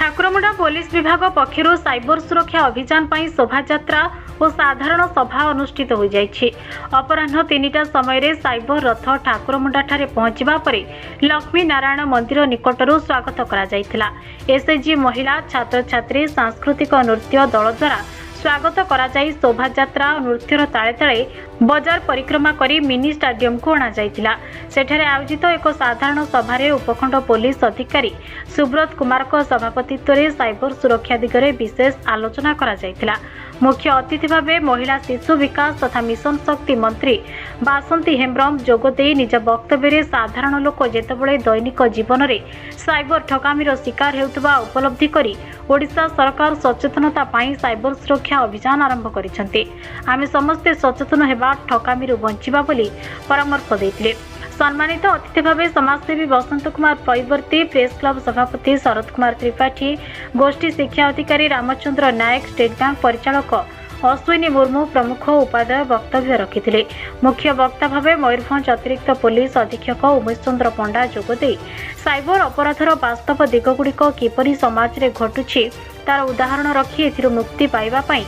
Thakurmunda police विभाग पक्षर cyber सुरक्षा अभियान पर शोभायात्रा और साधारण सभा अनुष्ठित हो जाइछि। अपराह्न 3टा समय साइबर रथ ठाकुरमुंडा ठारे पहुंचवा परे लक्ष्मी नारायण मंदिर निकटरू स्वागत करा जायथिला। एसएचजी महिला छात्र छात्री सांस्कृतिक नृत्य दल द्वारा स्वागत करा जाई शोभायात्रा नृत्यर ताले ताले बजार परिक्रमा करी मिनी स्टाडियम को अणा जायथिला। सेठारे आयोजित एक साधारण सभारे उपखंड पुलिस अधिकारी सुब्रत कुमार को सभापतित्व में साइबर सुरक्षा दिगरे विशेष आलोचना करा जायथिला। मुख्य अतिथि भावे महिला शिशु विकास तथा मिशन शक्ति मंत्री बासंती हेम्ब्रम जोगदे निज वक्तव्य साधारण लोक जेतेबेले दैनिक जीवन में साइबर ठकामीर शिकार हेउतबा उपलब्धि करी ओडिशा सरकार सचेतनता पाई साइबर सुरक्षा अभियान आरंभ करिसेंते। आमे समस्ते सचेतन हेबा ठकामीरु बंचिबा बोली परामर्श देथिले। सम्मानित अतिथि भावे समाजसेवी बसंत कुमार पैवर्ती, प्रेस क्लब सभापति शरद कुमार त्रिपाठी, गोष्ठी शिक्षा अधिकारी रामचंद्र नायक, स्टेट बैंक परिचालक अश्विनी मुर्मू प्रमुख उपाध्याय वक्तव्य रखिथिले। मुख्य वक्ता भावे मयूरभंज अतिरिक्त पुलिस अधीक्षक उमेश चंद्र पंडा जोगदे साइबर अपराधर वास्तव दिगगुड़िक किपरि समाज रे घटुछि तार उदाहरण रखी एथिरु मुक्ति पाइबा पई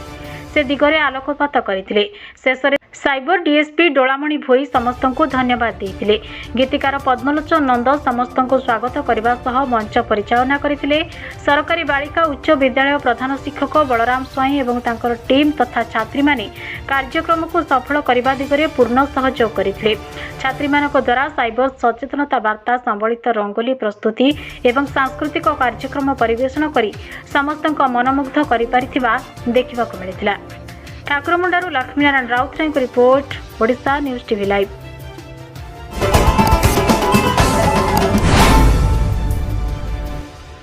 से दिगरे आलोकपात करथिले। शेषरे साइबर डीएसपी डोलामणि भोई समस्त को धन्यवाद देथिले। गीतिकार पद्मलोचन नंद समस्त को स्वागत करने सह मंच परिचालना करथिले। सरकारी बालिका उच्च विद्यालय प्रधान शिक्षक बलराम स्वाई एवं तांकर टीम तथा छात्री माने कार्यक्रम को सफल करने दिगरे पूर्ण सहयोग करथिले। छात्री मानक द्वारा साइबर सचेतनता वार्ता संबलित रंगोली प्रस्तुति एवं सांस्कृतिक कार्यक्रम परिवेषण करी समस्त मनमुग्ध करि पारिथिबा देखिबाकु मिलिथिला। ठाकुरमुंडारू Laxminarayan Routray report, Odisha news TV live.